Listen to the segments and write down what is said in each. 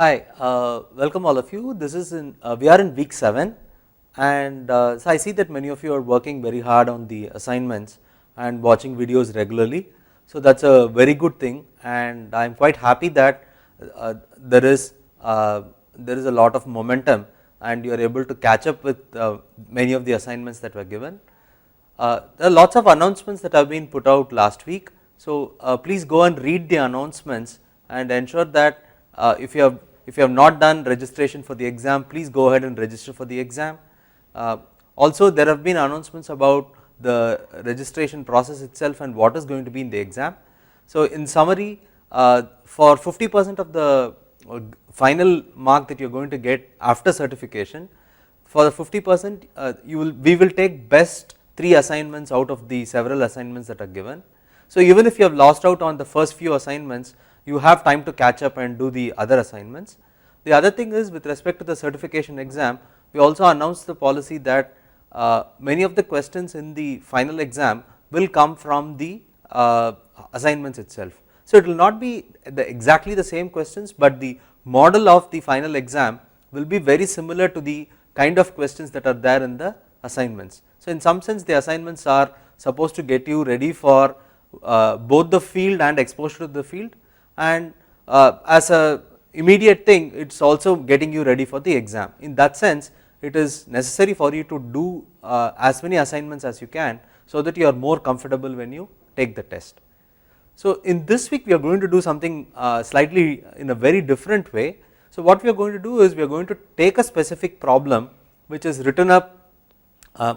Hi, welcome all of you. This is we are in week 7 and so I see that many of you are working very hard on the assignments and watching videos regularly. So that is a very good thing and I am quite happy that there is a lot of momentum and you are able to catch up with many of the assignments that were given. There are lots of announcements that have been put out last week. So please go and read the announcements and ensure that if you have not done registration for the exam, please go ahead and register for the exam. Also there have been announcements about the registration process itself and what is going to be in the exam. So in summary, for 50% of the final mark that you are going to get after certification, for the 50% we will take best 3 assignments out of the several assignments that are given. So even if you have lost out on the first few assignments, you have time to catch up and do the other assignments. The other thing is, with respect to the certification exam, we also announced the policy that many of the questions in the final exam will come from the assignments itself. So it will not be exactly the same questions, but the model of the final exam will be very similar to the kind of questions that are there in the assignments. So in some sense the assignments are supposed to get you ready for both the field and exposure to the field, and as a immediate thing it is also getting you ready for the exam. In that sense it is necessary for you to do as many assignments as you can, so that you are more comfortable when you take the test. So in this week we are going to do something slightly in a very different way. So what we are going to do is we are going to take a specific problem which is written up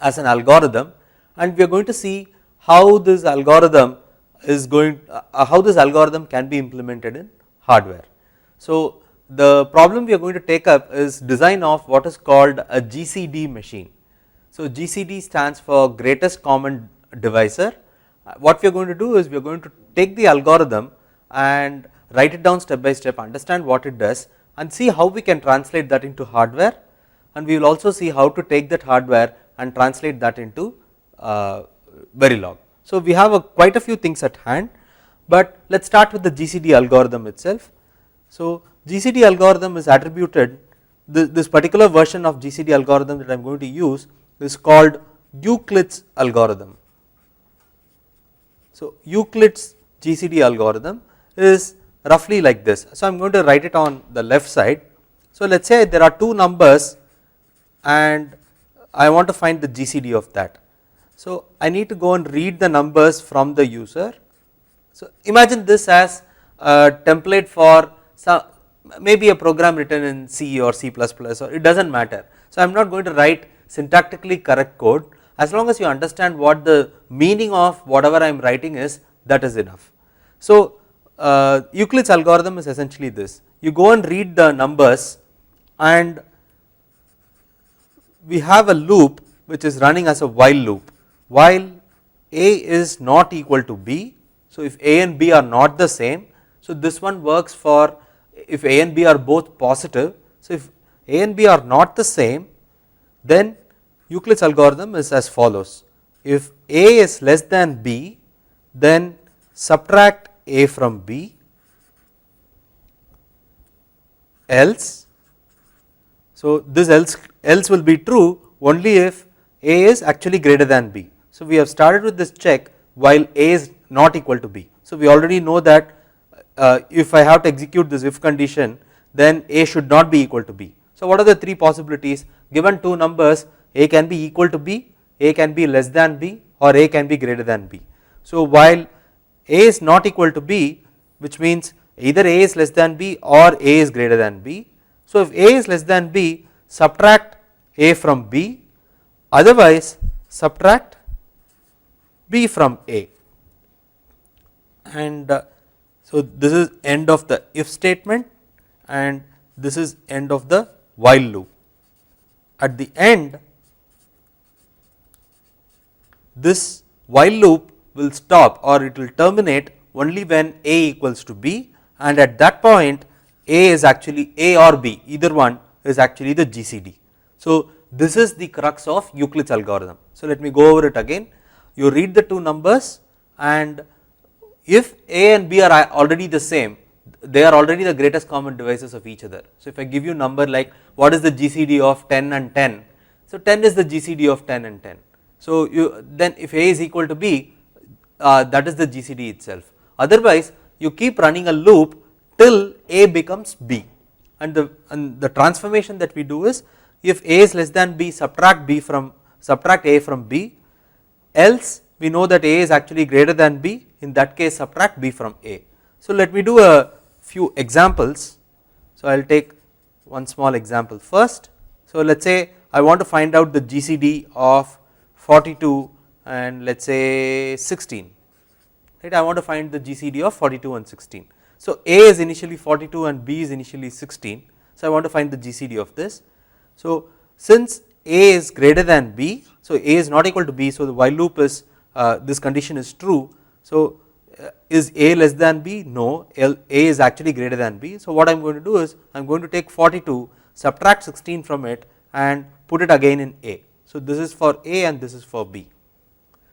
as an algorithm, and we are going to see how this algorithm is going how this algorithm can be implemented in hardware. So the problem we are going to take up is design of what is called a GCD machine. So GCD stands for greatest common divisor. What we are going to do is we are going to take the algorithm and write it down step by step, understand what it does and see how we can translate that into hardware, and we will also see how to take that hardware and translate that into Verilog. So we have quite a few things at hand, but let us start with the GCD algorithm itself. So GCD algorithm is attributed, this particular version of GCD algorithm that I am going to use is called Euclid's algorithm. So Euclid's GCD algorithm is roughly like this. So I am going to write it on the left side. So let us say there are 2 numbers and I want to find the GCD of that. So I need to go and read the numbers from the user. So imagine this as a template for some, maybe a program written in C or C++, or it does not matter. So I am not going to write syntactically correct code, as long as you understand what the meaning of whatever I am writing is, that is enough. So Euclid's algorithm is essentially this: you go and read the numbers and we have a loop which is running as a while loop. While A is not equal to B, so if A and B are not the same, so this one works for if A and B are both positive. So if A and B are not the same, then Euclid's algorithm is as follows: if A is less than B, then subtract A from B, else, so this else will be true only if A is actually greater than B. So we have started with this check while A is not equal to B. So we already know that if I have to execute this if condition, then A should not be equal to B. So what are the 3 possibilities? Given 2 numbers, A can be equal to B, A can be less than B, or A can be greater than B. So while A is not equal to B, which means either A is less than B or A is greater than B. So if A is less than B, subtract A from B, otherwise subtract B from A, and so this is end of the if statement and this is end of the while loop. At the end, this while loop will stop or it will terminate only when A equals to B, and at that point A is actually A or B, either one is actually the GCD. So this is the crux of Euclid's algorithm. So let me go over it again. You read the 2 numbers and if A and B are already the same, they are already the greatest common divisors of each other. So if I give you number like what is the GCD of 10 and 10, so 10 is the GCD of 10 and 10. So you then if A is equal to B, that is the GCD itself. Otherwise you keep running a loop till A becomes B, and the transformation that we do is if A is less than B, subtract A from B, else we know that A is actually greater than B, in that case subtract B from A. So let me do a few examples. So I will take one small example first. So let us say I want to find out the GCD of 42 and let us say 16, right. I want to find the GCD of 42 and 16. So A is initially 42 and B is initially 16, so I want to find the GCD of this. So since A is greater than B, so A is not equal to B, so the while loop is this condition is true. So is A less than B? No, A is actually greater than B. So what I am going to do is I am going to take 42, subtract 16 from it and put it again in A. So this is for A and this is for B.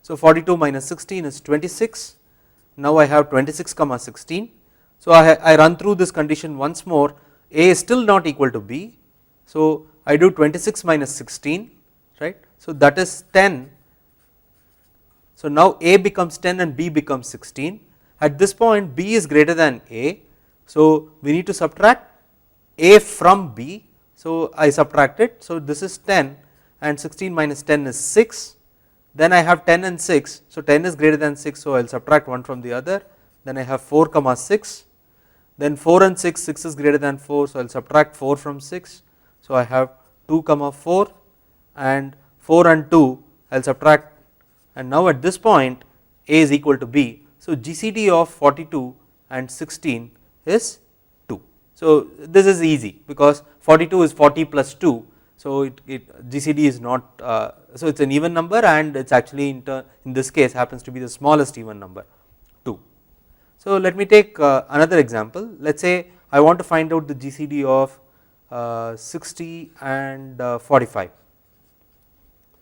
So 42 minus 16 is 26. Now I have 26 comma 16. So I run through this condition once more. A is still not equal to B. So I do 26 minus 16, right. So that is 10. So now A becomes 10 and B becomes 16. At this point B is greater than A. So we need to subtract A from B. So I subtract it. So this is 10 and 16 minus 10 is 6. Then I have 10 and 6. So 10 is greater than 6. So I will subtract one from the other. Then I have 4 comma 6. Then 4 and 6, 6 is greater than 4. So I will subtract 4 from 6. So I have 2 comma 4 and 4 and 2 I will subtract, and now at this point A is equal to B. So GCD of 42 and 16 is 2. So this is easy because 42 is 40 plus 2. So GCD is not, so it is an even number and it is actually in this case happens to be the smallest even number 2. So let me take another example. Let us say I want to find out the GCD of 60 and 45.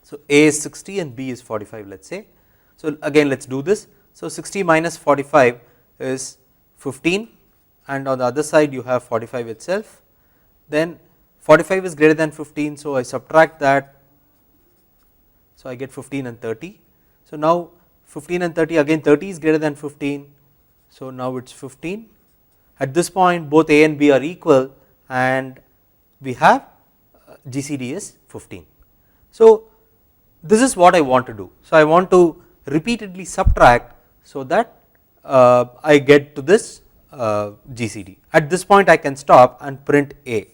So A is 60 and B is 45, let us say. So again let us do this. So 60 minus 45 is 15 and on the other side you have 45 itself. Then 45 is greater than 15, so I subtract that, so I get 15 and 30. So now 15 and 30, again 30 is greater than 15, so now it is 15. At this point both A and B are equal and we have GCD is 15. So this is what I want to do. So I want to repeatedly subtract so that I get to this GCD. At this point I can stop and print A.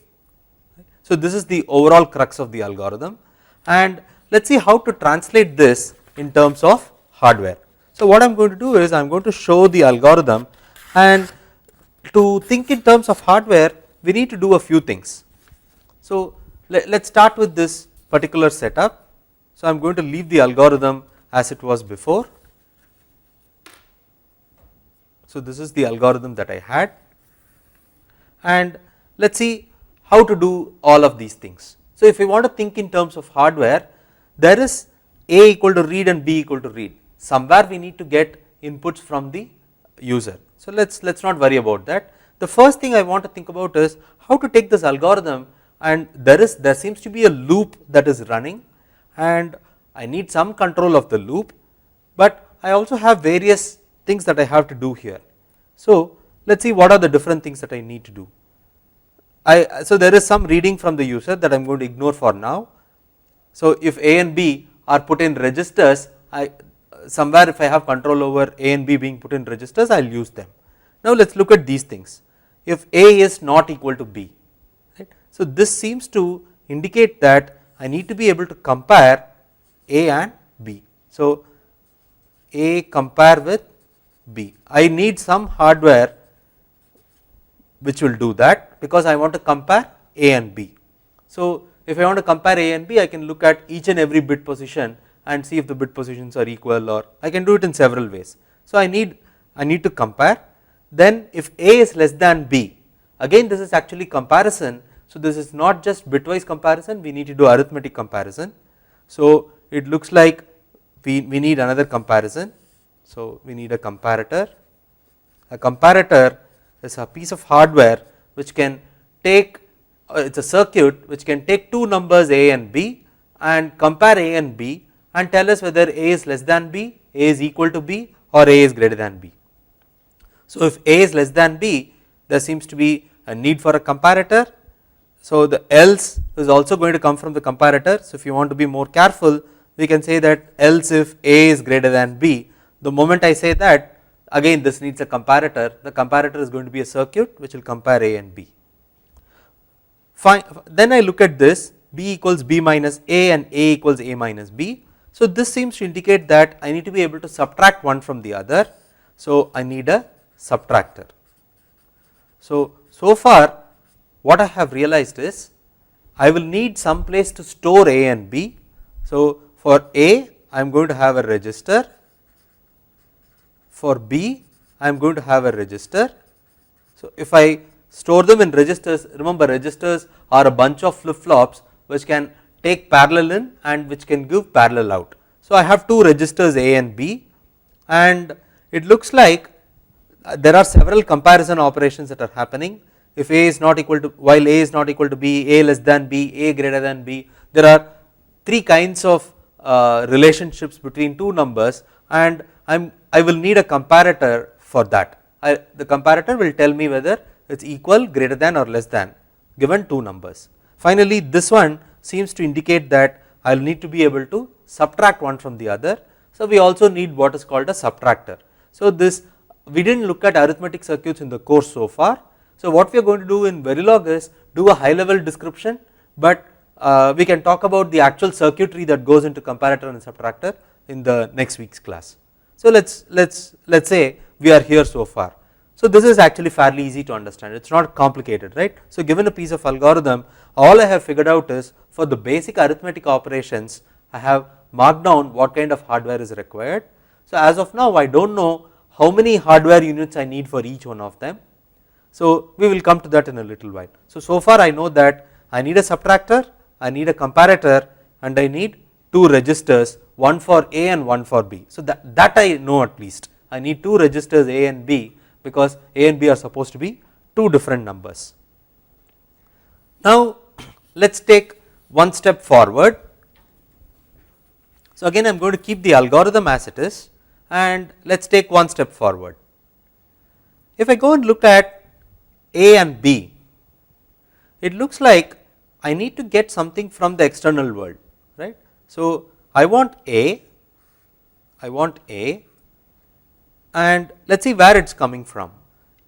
So this is the overall crux of the algorithm, and let us see how to translate this in terms of hardware. So what I am going to do is I am going to show the algorithm, and to think in terms of hardware we need to do a few things. So let us start with this particular setup. So I am going to leave the algorithm as it was before. So this is the algorithm that I had, and let us see how to do all of these things. So if we want to think in terms of hardware, there is A equal to read and B equal to read. Somewhere we need to get inputs from the user. So let's not worry about that. The first thing I want to think about is how to take this algorithm, and there seems to be a loop that is running and I need some control of the loop, but I also have various things that I have to do here. So let us see what are the different things that I need to do. So there is some reading from the user that I am going to ignore for now. So if A and B are put in registers, somewhere if I have control over A and B being put in registers, I will use them. Now let us look at these things. If A is not equal to B, right? So this seems to indicate that I need to be able to compare A and B. So A compare with B. I need some hardware which will do that because I want to compare A and B. So if I want to compare A and B, I can look at each and every bit position and see if the bit positions are equal, or I can do it in several ways. So I need to compare. Then if A is less than B, again this is actually comparison. So this is not just bitwise comparison, we need to do arithmetic comparison. So it looks like we need another comparison. So we need a comparator. A comparator is a piece of hardware which can take it is a circuit which can take two numbers A and B and compare A and B and tell us whether A is less than B, A is equal to B, or A is greater than B. So, if A is less than B, there seems to be a need for a comparator. So, the else is also going to come from the comparator. So, if you want to be more careful, we can say that else if A is greater than B. The moment I say that, again this needs a comparator, the comparator is going to be a circuit which will compare A and B. Fine. Then I look at this, B equals B minus A and A equals A minus B. So, this seems to indicate that I need to be able to subtract one from the other. So, I need a subtractor. So far what I have realized is I will need some place to store A and B. So, for A I am going to have a register, for B I am going to have a register. So, if I store them in registers, remember registers are a bunch of flip flops which can take parallel in and which can give parallel out. So, I have two registers A and B, and it looks like there are several comparison operations that are happening. If A is not equal to, while A is not equal to B, A less than B, A greater than B, there are three kinds of relationships between two numbers, and I will need a comparator for that. The comparator will tell me whether it is equal, greater than, or less than given two numbers. Finally, this one seems to indicate that I will need to be able to subtract one from the other. So, we also need what is called a subtractor. So, this we did not look at arithmetic circuits in the course so far. So, what we are going to do in Verilog is do a high level description, but we can talk about the actual circuitry that goes into comparator and subtractor in the next week's class. So, let's say we are here so far. So, this is actually fairly easy to understand, it is not complicated, right. So, given a piece of algorithm, all I have figured out is for the basic arithmetic operations I have marked down what kind of hardware is required. So, as of now I do not know how many hardware units I need for each one of them. So, we will come to that in a little while. So far I know that I need a subtractor, I need a comparator, and I need two registers, one for A and one for B. So, that I know at least, I need two registers A and B because A and B are supposed to be two different numbers. Now, let us take one step forward. So, again I am going to keep the algorithm as it is, and let us take one step forward. If I go and look at A and B, it looks like I need to get something from the external world, right. So, I want A and let us see where it is coming from.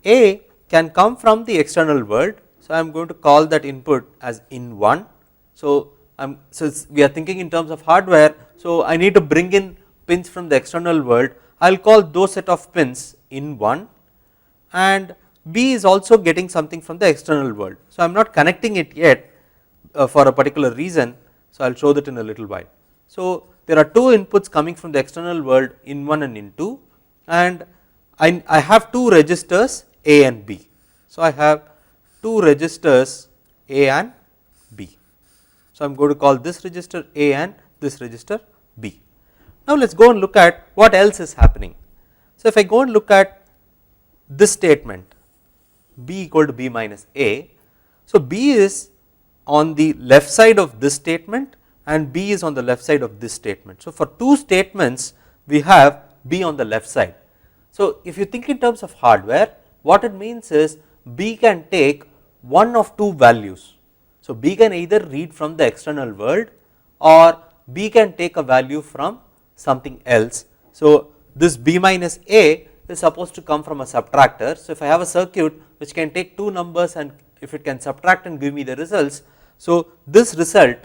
A can come from the external world. So, I am going to call that input as in1. So, we are thinking in terms of hardware. So, I need to bring in pins from the external world. I will call those set of pins in1, and B is also getting something from the external world. So, I am not connecting it yet for a particular reason. So, I will show that in a little while. So, there are two inputs coming from the external world in1 and in2, and I have two registers A and B. So, I have two registers A and B. So, I am going to call this register A and this register B. Now, let us go and look at what else is happening. So, if I go and look at this statement B equal to B minus A, so B is on the left side of this statement and B is on the left side of this statement. So, for two statements we have B on the left side. So, if you think in terms of hardware, what it means is B can take one of two values. So, B can either read from the external world or B can take a value from something else. So, this B minus A is supposed to come from a subtractor. So, if I have a circuit which can take two numbers and if it can subtract and give me the results, so this result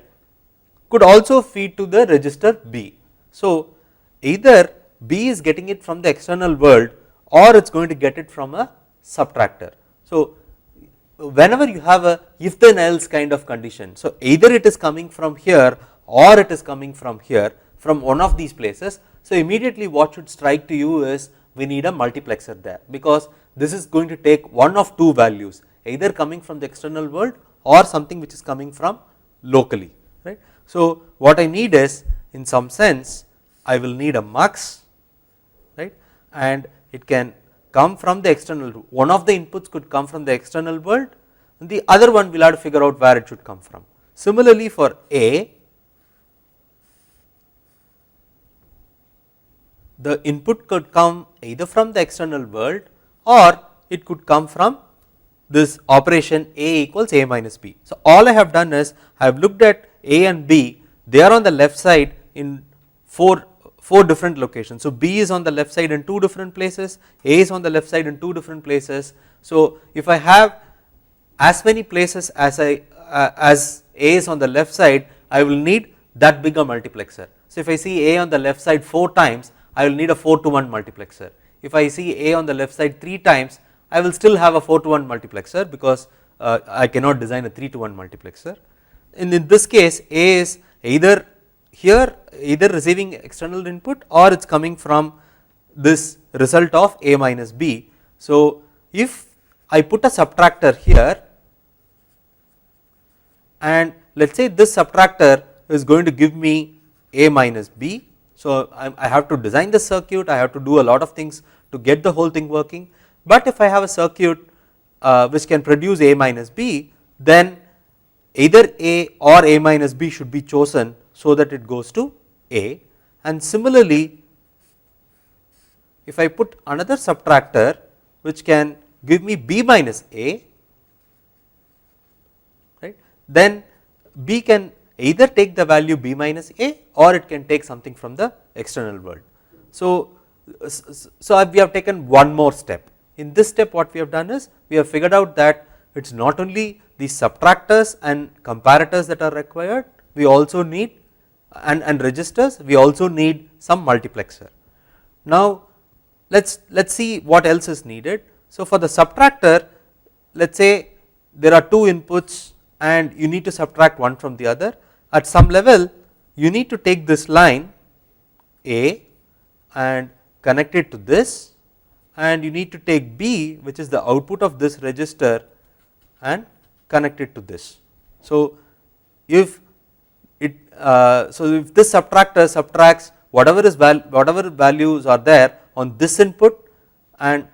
could also feed to the register B. So, either B is getting it from the external world or it is going to get it from a subtractor. So, whenever you have a if then else kind of condition, so either it is coming from here or it is coming from here, from one of these places. So, immediately what should strike to you is we need a multiplexer there, because this is going to take one of two values, either coming from the external world or something which is coming from locally, right. So, what I need is, in some sense I will need a mux, right, and it can come from the external, one of the inputs could come from the external world, and the other one we will have to figure out where it should come from. Similarly for A, the input could come either from the external world or it could come from this operation A equals A minus B. So, all I have done is I have looked at A and B, they are on the left side in four different locations. So, B is on the left side in 2 different places, A is on the left side in 2 different places. So, if I have as many places as as A is on the left side, I will need that big a multiplexer. So, if I see A on the left side 4 times, I will need a 4 to 1 multiplexer. If I see A on the left side 3 times, I will still have a 4 to 1 multiplexer, because I cannot design a 3 to 1 multiplexer. And in this case, A is either here, either receiving external input, or it is coming from this result of A minus B. So, if I put a subtractor here, and let us say this subtractor is going to give me A minus B. So, I have to design the circuit, I have to do a lot of things to get the whole thing working, but if I have a circuit which can produce A minus B, then either A or A minus B should be chosen so that it goes to A. And similarly, if I put another subtractor which can give me B minus A, right, then B can either take the value B minus A or it can take something from the external world. So, we have taken one more step. In this step what we have done is we have figured out that it is not only the subtractors and comparators that are required, we also need and registers, we also need some multiplexer. Now, let us see what else is needed. So, for the subtractor, let us say there are 2 inputs and you need to subtract one from the other. At some level you need to take this line A and connect it to this, and you need to take B, which is the output of this register, and connect it to this. So, if it if this subtractor subtracts whatever values are there on this input and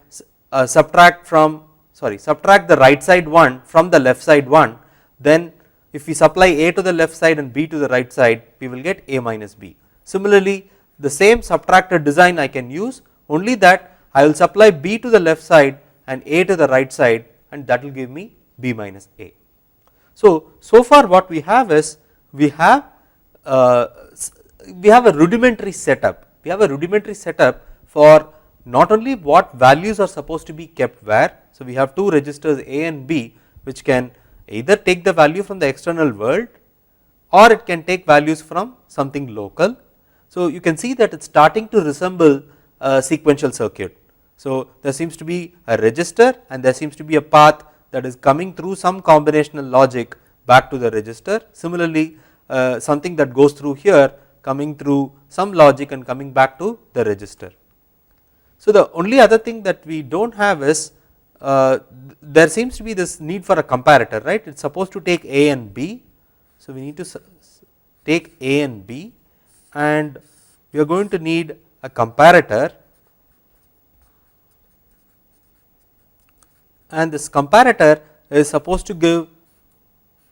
subtract the right side one from the left side one, then if we supply A to the left side and B to the right side, we will get A minus B. Similarly, the same subtractor design I can use, only that I will supply B to the left side and A to the right side, and that will give me B minus A. So far what we have is we have a rudimentary setup. We have a rudimentary setup for not only what values are supposed to be kept where. So, we have 2 registers A and B which can either take the value from the external world or it can take values from something local. So, you can see that it is starting to resemble a sequential circuit. So, there seems to be a register and there seems to be a path that is coming through some combinational logic back to the register. Similarly, something that goes through here coming through some logic and coming back to the register. So, the only other thing that we do not have is there seems to be this need for a comparator, right. It is supposed to take A and B. So, we need to take A and B, and we are going to need a comparator, and this comparator is supposed to give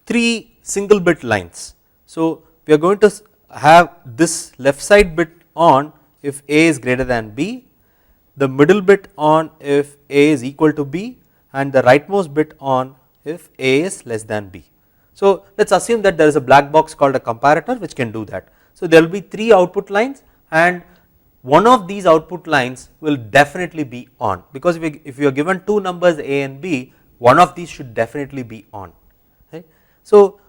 3 single bit lines. So, we are going to have this left side bit on if A is greater than B, the middle bit on if A is equal to B, and the rightmost bit on if A is less than B. So, let us assume that there is a black box called a comparator which can do that. So, there will be 3 output lines, and one of these output lines will definitely be on, because if you are given 2 numbers A and B, one of these should definitely be on, right. So,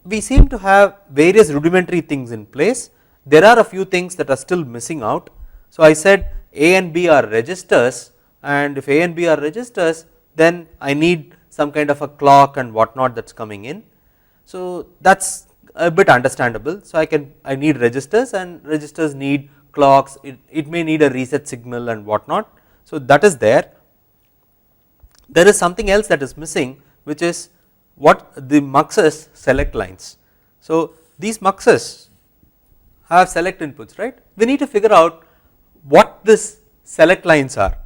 we seem to have various rudimentary things in place. There are a few things that are still missing out. So, I said A and B are registers, and if A and B are registers, then I need some kind of a clock and whatnot that is coming in. So, that is a bit understandable. So, I need registers, and registers need clocks, it may need a reset signal and whatnot. So, that is there. There is something else that is missing, which is what the muxes select lines. So, these muxes have select inputs, right. We need to figure out what this select lines are,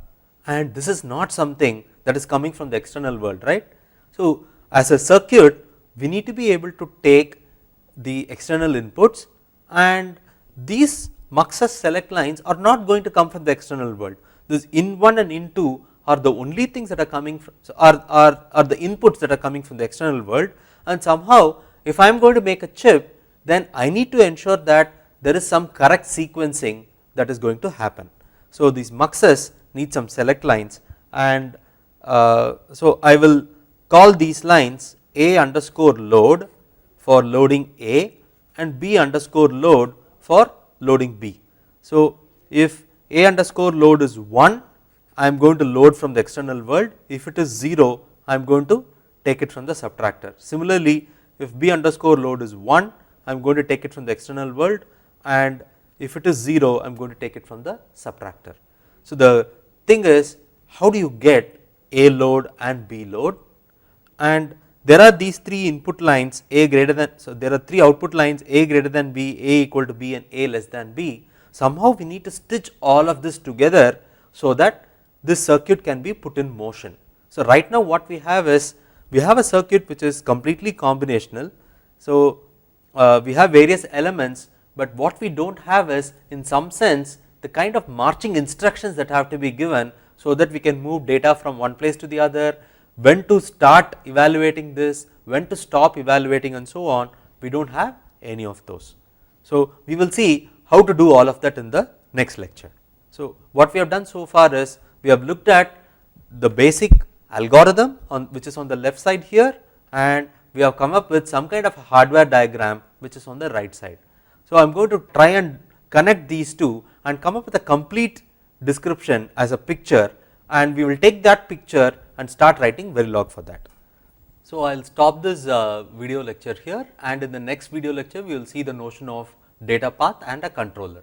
and this is not something that is coming from the external world, right. So, as a circuit we need to be able to take the external inputs, and these muxus select lines are not going to come from the external world. This in1 and in2 are the only things that are coming from, are the inputs that are coming from the external world, and somehow if I am going to make a chip, then I need to ensure that there is some correct sequencing that is going to happen. So, these muxus need some select lines, and so I will call these lines A underscore load for loading A and B underscore load for loading B. So, if A underscore load is 1, I am going to load from the external world, if it is 0, I am going to take it from the subtractor. Similarly, if B underscore load is 1, I am going to take it from the external world, and if it is 0, I am going to take it from the subtractor. So, the thing is, how do you get A load and B load, and there are these 3 input lines A greater than, so there are 3 output lines A greater than B, A equal to B and A less than B. Somehow we need to stitch all of this together so that this circuit can be put in motion. So, right now what we have is, we have a circuit which is completely combinational. So, we have various elements, but what we do not have is, in some sense, the kind of marching instructions that have to be given, so that we can move data from one place to the other, when to start evaluating this, when to stop evaluating and so on. We do not have any of those. So, we will see how to do all of that in the next lecture. So, what we have done so far is, we have looked at the basic algorithm on which is on the left side here, and we have come up with some kind of a hardware diagram which is on the right side. So, I am going to try and connect these two and come up with a complete description as a picture, and we will take that picture and start writing Verilog for that. So, I will stop this video lecture here, and in the next video lecture we will see the notion of data path and a controller.